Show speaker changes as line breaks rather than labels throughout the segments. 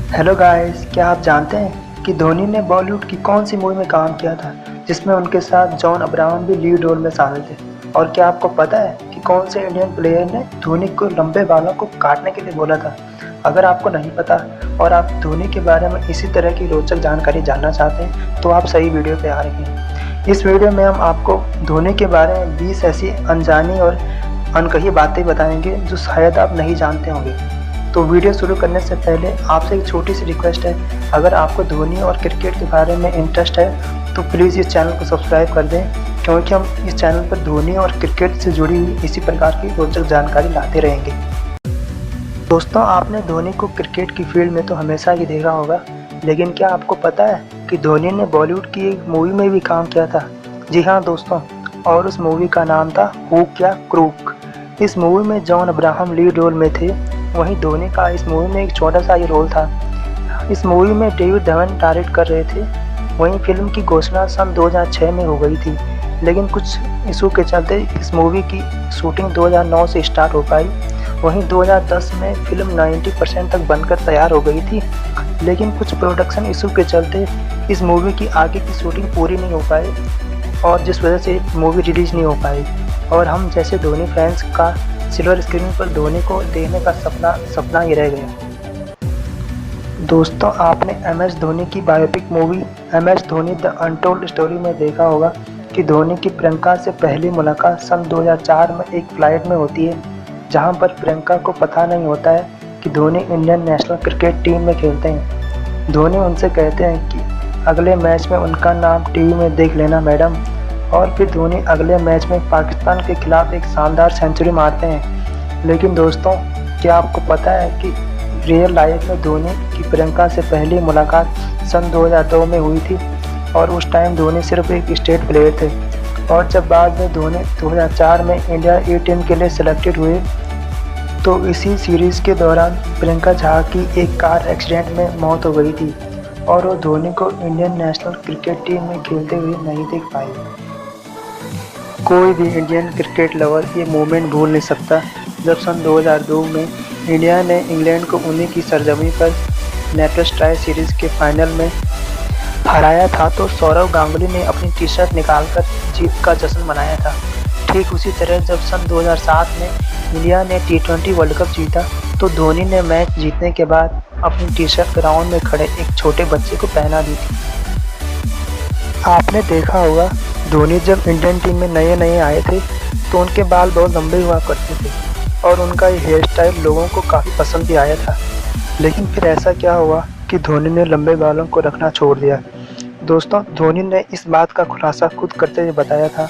Hello guys, क्या आप जानते हैं कि धोनी ने बॉलीवुड की कौन सी मूवी में काम किया था जिसमें उनके साथ जॉन अब्राहम भी लीड रोल में शामिल थे। और क्या आपको पता है कि कौन से इंडियन प्लेयर ने धोनी को लंबे बालों को काटने के लिए बोला था। अगर आपको नहीं पता और आप धोनी के बारे में इसी तरह की रोचक जानकारी जानना चाहते हैं तो आप सही वीडियो पे आ रहे हैं। इस वीडियो में हम आपको धोनी के बारे में 20 ऐसी अनजानी और अनकही बातें बताएंगे जो शायद आप नहीं जानते होंगे। तो वीडियो शुरू करने से पहले आपसे एक छोटी सी रिक्वेस्ट है, अगर आपको धोनी और क्रिकेट के बारे में इंटरेस्ट है तो प्लीज़ इस चैनल को सब्सक्राइब कर दें, क्योंकि हम इस चैनल पर धोनी और क्रिकेट से जुड़ी हुई इसी प्रकार की रोचक जानकारी लाते रहेंगे। दोस्तों, आपने धोनी को क्रिकेट की फील्ड में तो हमेशा ही देखा होगा, लेकिन क्या आपको पता है कि धोनी ने बॉलीवुड की एक मूवी में भी काम किया था। जी हाँ दोस्तों, और उस मूवी का नाम था हुक या क्रूक। इस मूवी में जॉन अब्राहम लीड रोल में थे, वहीं धोनी का इस मूवी में एक छोटा सा ही रोल था। इस मूवी में डेविड धवन डायरेक्ट कर रहे थे। वहीं फिल्म की घोषणा सन 2006 में हो गई थी, लेकिन कुछ इशू के चलते इस मूवी की शूटिंग 2009 से स्टार्ट हो पाई। वहीं 2010 में फिल्म 90% तक बनकर तैयार हो गई थी, लेकिन कुछ प्रोडक्शन इशू के चलते इस मूवी की आगे की शूटिंग पूरी नहीं हो पाई, और जिस वजह से मूवी रिलीज नहीं हो पाई। और हम जैसे धोनी फैंस का सिल्वर स्क्रीन पर धोनी को देखने का सपना ही रह गया। दोस्तों, आपने MS धोनी की biopic movie MS Dhoni the untold story में देखा होगा कि धोनी की प्रियंका से पहली मुलाकात सन 2004 में एक फ्लाइट में होती है, जहां पर प्रियंका को पता नहीं होता है कि Dhoni Indian national cricket team में खेलते हैं। धोनी उनसे कहते हैं कि अगले मैच में उनका नाम टीवी में देख लेना मैडम, और फिर धोनी अगले मैच में पाकिस्तान के खिलाफ एक शानदार सेंचुरी मारते हैं। लेकिन दोस्तों, क्या आपको पता है कि रियल लाइफ में धोनी की प्रियंका से पहली मुलाकात सन 2002 में हुई थी, और उस टाइम धोनी सिर्फ एक स्टेट प्लेयर थे। और जब बाद में धोनी 2004 में इंडिया ए टीम के लिए सिलेक्टेड हुए, तो इसी सीरीज़ के दौरान प्रियंका झा की एक कार एक्सीडेंट में मौत हो गई थी, और वो धोनी को इंडियन नेशनल क्रिकेट टीम में खेलते हुए नहीं देख पाई। कोई भी इंडियन क्रिकेट लवर ये मोमेंट भूल नहीं सकता जब सन 2002 में इंडिया ने इंग्लैंड को उन्हीं की सरजमी पर नेटवर्क ट्राई सीरीज़ के फाइनल में हराया था, तो सौरव गांगुली ने अपनी टी शर्ट निकालकर जीत का जश्न मनाया था। ठीक उसी तरह जब सन 2007 में इंडिया ने T20 वर्ल्ड कप जीता, तो धोनी ने मैच जीतने के बाद अपनी टी शर्ट ग्राउंड में खड़े एक छोटे बच्चे को पहना दी थी। आपने देखा होगा, धोनी जब इंडियन टीम में नए नए आए थे तो उनके बाल बहुत लंबे हुआ करते थे, और उनका ये हेयर स्टाइल लोगों को काफ़ी पसंद भी आया था। लेकिन फिर ऐसा क्या हुआ कि धोनी ने लंबे बालों को रखना छोड़ दिया। दोस्तों, धोनी ने इस बात का खुलासा खुद करते हुए बताया था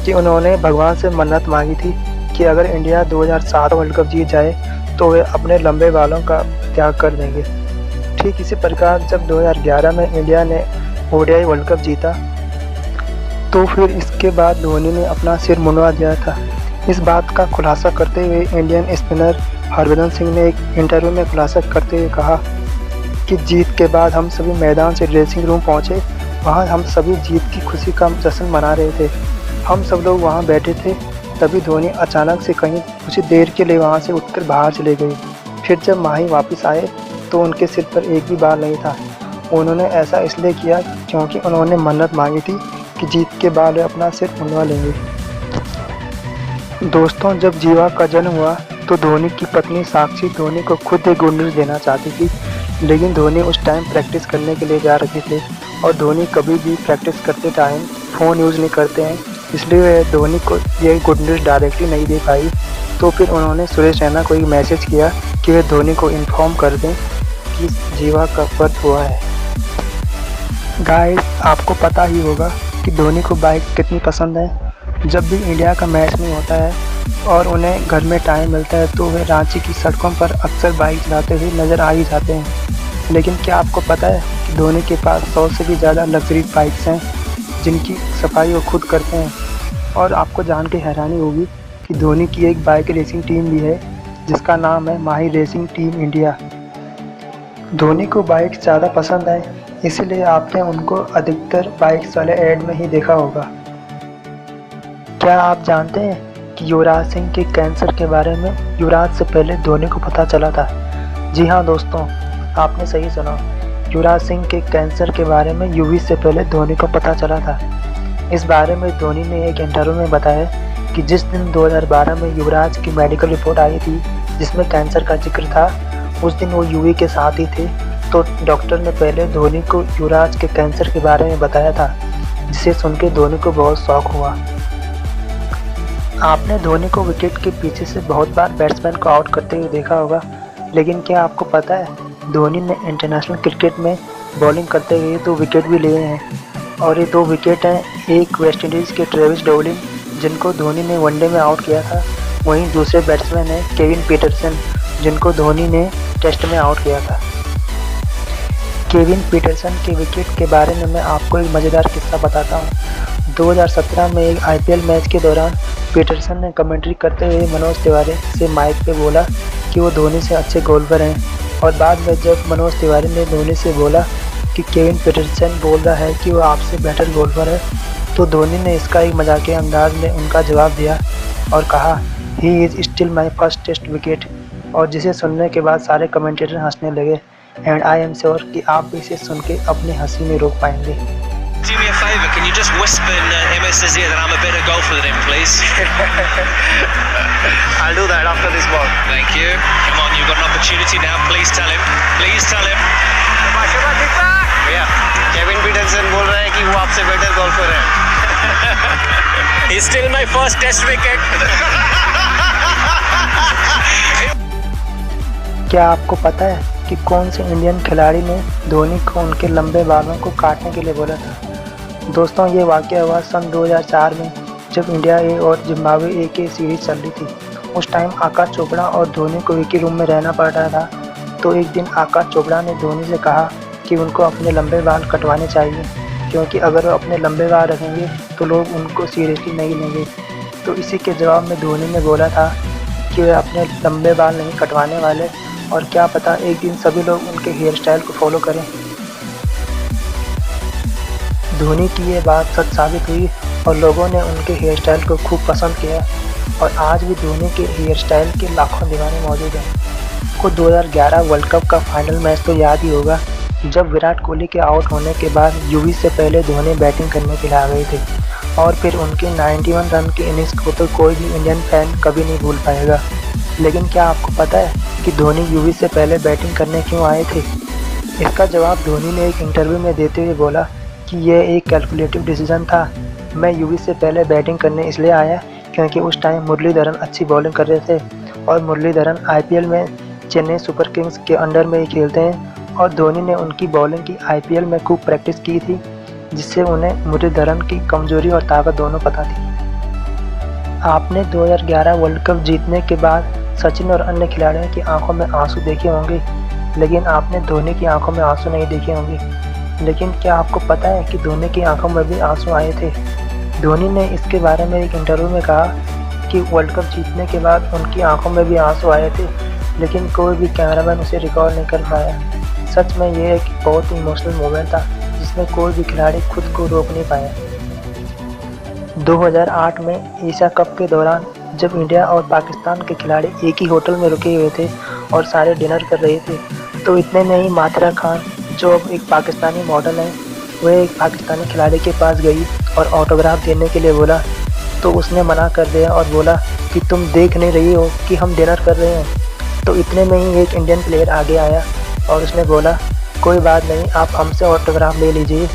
कि उन्होंने भगवान से मन्नत मांगी थी कि अगर इंडिया 2007 वर्ल्ड कप जीत जाए तो वे अपने लंबे बालों का त्याग कर देंगे। ठीक इसी प्रकार जब 2011 में इंडिया ने ODI वर्ल्ड कप जीता, तो फिर इसके बाद धोनी ने अपना सिर मुंडवा दिया था। इस बात का खुलासा करते हुए इंडियन स्पिनर हरभजन सिंह ने एक इंटरव्यू में खुलासा करते हुए कहा कि जीत के बाद हम सभी मैदान से ड्रेसिंग रूम पहुंचे। वहां हम सभी जीत की खुशी का जश्न मना रहे थे। हम सब लोग वहां बैठे थे, तभी धोनी अचानक से कहीं कुछ देर के लिए वहां से उठकर बाहर चले गए। फिर जब माही वापस आए तो उनके सिर पर एक भी बाल नहीं था। उन्होंने ऐसा इसलिए किया क्योंकि उन्होंने मन्नत मांगी थी कि जीत के बाद वे अपना सिर मुंडवा लेंगे। दोस्तों, जब जीवा का जन्म हुआ तो धोनी की पत्नी साक्षी धोनी को खुद एक गुड न्यूज़ देना चाहती थी, लेकिन धोनी उस टाइम प्रैक्टिस करने के लिए जा रहे थे, और धोनी कभी भी प्रैक्टिस करते टाइम फ़ोन यूज़ नहीं करते हैं, इसलिए वे धोनी को ये गुड न्यूज़ डायरेक्टली नहीं दे पाई। तो फिर उन्होंने सुरेश रैना को एक मैसेज किया कि वे धोनी को इन्फॉर्म कर दें कि जीवा का बर्थ हुआ है। गाइस, आपको पता ही होगा कि धोनी को बाइक कितनी पसंद है। जब भी इंडिया का मैच नहीं होता है और उन्हें घर में टाइम मिलता है तो वे रांची की सड़कों पर अक्सर बाइक चलाते हुए नज़र आ ही जाते हैं। लेकिन क्या आपको पता है कि धोनी के पास 100 से भी ज़्यादा लग्जरी बाइक्स हैं जिनकी सफाई वो खुद करते हैं। और आपको जान के हैरानी होगी कि धोनी की एक बाइक रेसिंग टीम भी है जिसका नाम है माही रेसिंग टीम इंडिया। धोनी को बाइक ज़्यादा पसंद है, इसलिए आपने उनको अधिकतर बाइक्स वाले ऐड में ही देखा होगा। क्या आप जानते हैं कि युवराज सिंह के कैंसर के बारे में युवराज से पहले धोनी को पता चला था? जी हाँ दोस्तों, आपने सही सुना, युवराज सिंह के कैंसर के बारे में यूवी से पहले धोनी को पता चला था। इस बारे में धोनी ने एक इंटरव्यू में बताया कि जिस दिन 2012 में युवराज की मेडिकल रिपोर्ट आई थी जिसमें कैंसर का जिक्र था, उस दिन वो यूवी के साथ ही थे। तो डॉक्टर ने पहले धोनी को युवराज के कैंसर के बारे में बताया था, जिसे सुनकर धोनी को बहुत शौक हुआ। आपने धोनी को विकेट के पीछे से बहुत बार बैट्समैन को आउट करते हुए देखा होगा, लेकिन क्या आपको पता है धोनी ने इंटरनेशनल क्रिकेट में बॉलिंग करते हुए 2 विकेट भी लिए हैं। और ये 2 विकेट हैं, एक वेस्टइंडीज़ के ट्रेविस डॉवलिन जिनको धोनी ने वनडे में आउट किया था, वहीं दूसरे बैट्समैन हैं केविन पीटरसन जिनको धोनी ने टेस्ट में आउट किया था। केविन पीटरसन के विकेट के बारे में मैं आपको एक मज़ेदार किस्सा बताता हूँ। 2017 में एक IPL मैच के दौरान पीटरसन ने कमेंट्री करते हुए मनोज तिवारी से माइक पे बोला कि वो धोनी से अच्छे गोल्फर हैं। और बाद में जब मनोज तिवारी ने धोनी से बोला कि केविन पीटरसन बोल रहा है कि वो आपसे बेटर गोल्फर है, तो धोनी ने इसका एक मजाकिया अंदाज में उनका जवाब दिया और कहा, he is still my first test wicket. और जिसे सुनने के बाद सारे कमेंटेटर हंसने लगे। एंड आई एम श्योर कि आप भी इसे सुन के अपनी हंसी में रोक पाएंगे।
Do me a favour, can you just whisper in MS's ear that I'm a better golfer than him, please?
I'll do that after this ball.
Thank you. Come on, you've got an opportunity now. Please tell him. Please tell him.
भैया Kevin Pietersen बोल रहा है कि वो आपसे better golfer है।
He's still my first test wicket.
क्या आपको पता है कि कौन से इंडियन खिलाड़ी ने धोनी को उनके लंबे बालों को काटने के लिए बोला था? दोस्तों, ये वाक़या हुआ सन 2004 में जब इंडिया ए और जिम्बाब्वे ए की सीरीज चल रही थी। उस टाइम आकाश चोपड़ा और धोनी को एक ही रूम में रहना पड़ रहा था। तो एक दिन आकाश चोपड़ा ने धोनी से कहा कि उनको अपने लंबे बाल कटवाने चाहिए, क्योंकि अगर वो अपने लंबे बाल रखेंगे तो लोग उनको सीरियसली नहीं लेंगे। तो इसी के जवाब में धोनी ने बोला था कि वे अपने लंबे बाल नहीं कटवाने वाले, और क्या पता एक दिन सभी लोग उनके हेयर स्टाइल को फॉलो करें। धोनी की ये बात सच साबित हुई और लोगों ने उनके हेयर स्टाइल को खूब पसंद किया और आज भी धोनी के हेयर स्टाइल के लाखों दीवाने मौजूद हैं। को 2011 वर्ल्ड कप का फाइनल मैच तो याद ही होगा, जब विराट कोहली के आउट होने के बाद यूवी से पहले धोनी बैटिंग करने के लिए आ गए थे और फिर उनके 91 रन की इनिंग्स को तो कोई भी इंडियन फैन कभी नहीं भूल पाएगा। लेकिन क्या आपको पता है कि धोनी यूवी से पहले बैटिंग करने क्यों आए थे? इसका जवाब धोनी ने एक इंटरव्यू में देते हुए बोला कि यह एक कैलकुलेटिव डिसीजन था। मैं यूवी से पहले बैटिंग करने इसलिए आया क्योंकि उस टाइम मुरलीधरन अच्छी बॉलिंग कर रहे थे और मुरलीधरन IPL में चेन्नई सुपर किंग्स के अंडर में ही खेलते हैं और धोनी ने उनकी बॉलिंग की IPL में खूब प्रैक्टिस की थी, जिससे उन्हें मुरलीधरन की कमजोरी और ताकत दोनों पता थी। आपने 2011 वर्ल्ड कप जीतने के बाद सचिन और अन्य खिलाड़ियों की आंखों में आंसू देखे होंगे, लेकिन आपने धोनी की आंखों में आंसू नहीं देखे होंगे। लेकिन क्या आपको पता है कि धोनी की आंखों में भी आंसू आए थे? धोनी ने इसके बारे में एक इंटरव्यू में कहा कि वर्ल्ड कप जीतने के बाद उनकी आंखों में भी आंसू आए थे, लेकिन कोई भी कैमरामैन उसे रिकॉर्ड नहीं कर पाया। सच में ये एक बहुत ही इमोशनल मोमेंट था जिसमें कोई भी खिलाड़ी खुद को रोक नहीं पाया। 2008 में एशिया कप के दौरान जब इंडिया और पाकिस्तान के खिलाड़ी एक ही होटल में रुके हुए थे और सारे डिनर कर रहे थे, तो इतने में ही माथुरा खान, जो अब एक पाकिस्तानी मॉडल है, वह एक पाकिस्तानी खिलाड़ी के पास गई और ऑटोग्राफ देने के लिए बोला, तो उसने मना कर दिया और बोला कि तुम देख नहीं रही हो कि हम डिनर कर रहे हैं। तो इतने में ही एक इंडियन प्लेयर आगे आया और उसने बोला, कोई बात नहीं, आप हमसे ऑटोग्राफ ले लीजिए,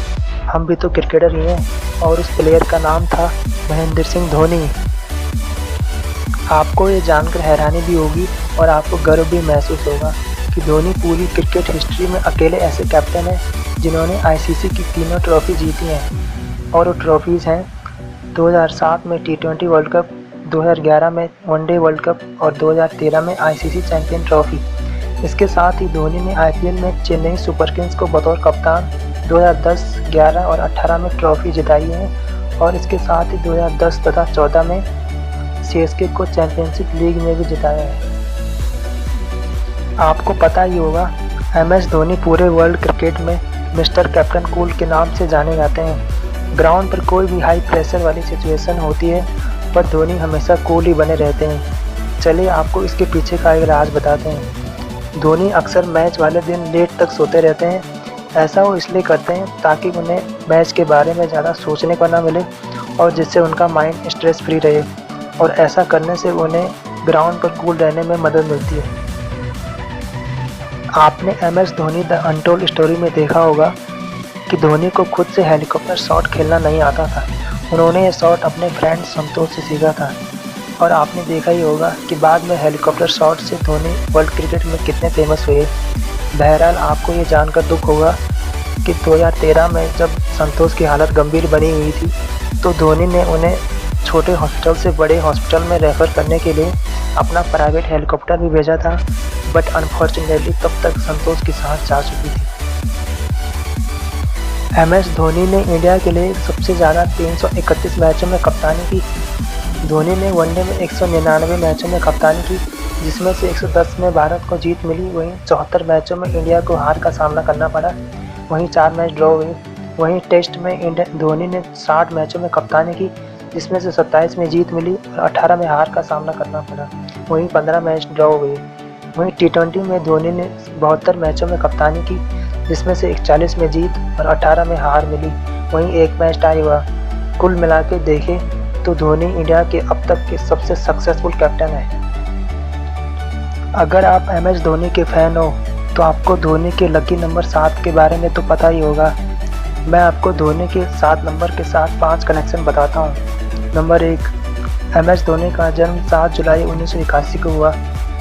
हम भी तो क्रिकेटर ही हैं। और उस प्लेयर का नाम था महेंद्र सिंह धोनी। आपको ये जानकर हैरानी भी होगी और आपको गर्व भी महसूस होगा कि धोनी पूरी क्रिकेट हिस्ट्री में अकेले ऐसे कैप्टन हैं जिन्होंने ICC की तीनों ट्रॉफी जीती हैं। और वो ट्रॉफीज़ हैं 2007 में T20 वर्ल्ड कप, 2011 में वनडे वर्ल्ड कप और 2013 में ICC चैंपियन ट्रॉफी। इसके साथ ही धोनी ने IPL में चेन्नई सुपर किंग्स को बतौर कप्तान 2010, 11 और 18 में ट्रॉफी जिताई है और इसके साथ ही 2010 तथा 14 में CSK को चैंपियनशिप लीग में भी जिताया है। आपको पता ही होगा, MS धोनी पूरे वर्ल्ड क्रिकेट में मिस्टर कैप्टन कूल के नाम से जाने जाते हैं। ग्राउंड पर कोई भी हाई प्रेशर वाली सिचुएशन होती है पर धोनी हमेशा कूल ही बने रहते हैं। चलिए आपको इसके पीछे का एक राज बताते हैं। धोनी अक्सर मैच वाले दिन लेट तक सोते रहते हैं। ऐसा वो इसलिए करते हैं ताकि उन्हें मैच के बारे में ज़्यादा सोचने को ना मिले और जिससे उनका माइंड स्ट्रेस फ्री रहे, और ऐसा करने से उन्हें ग्राउंड पर कूल रहने में मदद मिलती है। आपने MS Dhoni the untold story में देखा होगा कि धोनी को खुद से हेलीकॉप्टर शॉट खेलना नहीं आता था। उन्होंने ये शॉट अपने फ्रेंड संतोष से सीखा था, और आपने देखा ही होगा कि बाद में हेलीकॉप्टर शॉट से धोनी वर्ल्ड क्रिकेट में कितने फेमस हुए। बहरहाल आपको ये जानकर दुख होगा कि 2013 में जब संतोष की हालत गंभीर बनी हुई थी तो धोनी ने उन्हें छोटे हॉस्पिटल से बड़े हॉस्पिटल में रेफ़र करने के लिए अपना प्राइवेट हेलीकॉप्टर भी भेजा था, बट अनफॉर्चुनेटली तब तक संतोष की सांस जा चुकी थी। MS धोनी ने इंडिया के लिए सबसे ज़्यादा 331 मैचों में कप्तानी की। धोनी ने वनडे में 199 मैचों में कप्तानी की, जिसमें से 110 में भारत को जीत मिली। वहीं 74 मैचों में इंडिया को हार का सामना करना पड़ा। वहीं 4 मैच ड्रॉ हुए। वहीं टेस्ट में धोनी ने 60 मैचों में कप्तानी की, जिसमें से 27 में जीत मिली और 18 में हार का सामना करना पड़ा। वहीं 15 मैच ड्रॉ हुए। वहीं T20 में धोनी ने 72 मैचों में कप्तानी की, जिसमें से 41 में जीत और 18 में हार मिली। वहीं 1 मैच टाई हुआ। कुल मिला के देखें तो धोनी इंडिया के अब तक के सबसे सक्सेसफुल कैप्टन है। अगर आप MS धोनी के फ़ैन हो तो आपको धोनी के लकी नंबर 7 के बारे में तो पता ही होगा। मैं आपको धोनी के 7 नंबर के साथ 5 कनेक्शन बताता हूँ। नंबर 1, MS धोनी का जन्म 7 जुलाई 1981 को हुआ।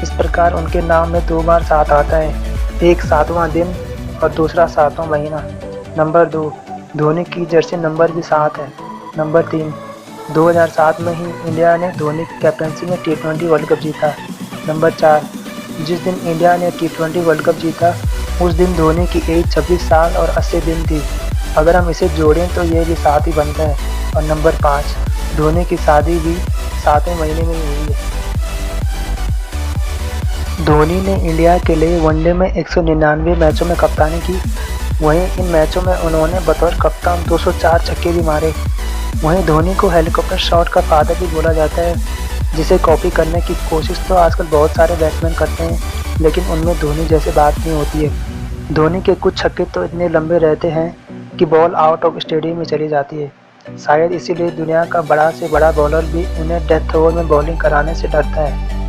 इस प्रकार उनके नाम में 2 बार 7 आता है, एक 7वां दिन और दूसरा 7वां महीना। नंबर 2, धोनी की जर्सी नंबर भी 7 है। नंबर 3, 2007 में ही इंडिया ने धोनी की कैप्टनसी में T20 वर्ल्ड कप जीता। नंबर 4, जिस दिन इंडिया ने T20 वर्ल्ड कप जीता उस दिन धोनी की एज 26 साल और 80 दिन थी। अगर हम इसे जोड़ें तो ये भी 7 ही बनता है। और नंबर 5, धोनी की शादी भी 7वें महीने में ही हुई है। धोनी ने इंडिया के लिए वनडे में 199 मैचों में कप्तानी की। वहीं इन मैचों में उन्होंने बतौर कप्तान 204 छक्के भी मारे। वहीं धोनी को हेलीकॉप्टर शॉट का फादर भी बोला जाता है, जिसे कॉपी करने की कोशिश तो आजकल बहुत सारे बैट्समैन करते हैं, लेकिन उनमें धोनी जैसे बात नहीं होती है। धोनी के कुछ छक्के तो इतने लंबे रहते हैं कि बॉल आउट ऑफ स्टेडियम में चली जाती है। शायद इसीलिए दुनिया का बड़ा से बड़ा बॉलर भी उन्हें डेथ ओवर में बॉलिंग कराने से डरता है।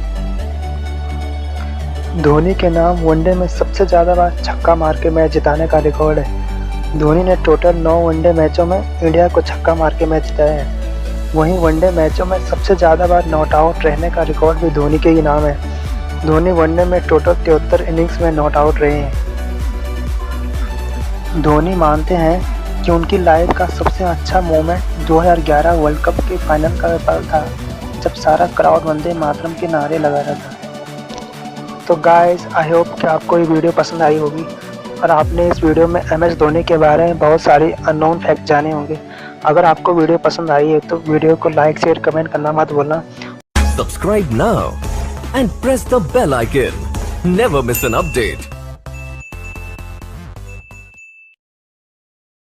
धोनी के नाम वनडे में सबसे ज़्यादा बार छक्का मार के मैच जिताने का रिकॉर्ड है। धोनी ने टोटल 9 वनडे मैचों में इंडिया को छक्का मार के मैच जिताया है। वहीं वनडे मैचों में सबसे ज़्यादा बार नॉट आउट रहने का रिकॉर्ड भी धोनी के ही नाम है। धोनी वनडे में टोटल 73 इनिंग्स में नॉट आउट रहे हैं। धोनी मानते हैं कि उनकी लाइफ का सबसे अच्छा मोमेंट 2011 वर्ल्ड कप के फाइनल का पल था, जब सारा क्राउड वंदे मातरम के नारे लगा रहा था। तो गाइस, आई होप कि आपको ये वीडियो पसंद आई होगी और आपने इस वीडियो में MS धोनी के बारे में बहुत सारे अननोन फैक्ट जाने होंगे। अगर आपको वीडियो पसंद आई है तो वीडियो को लाइक, शेयर, कमेंट करना मत भूलना।
Subscribe now and press the bell icon. Never miss an update.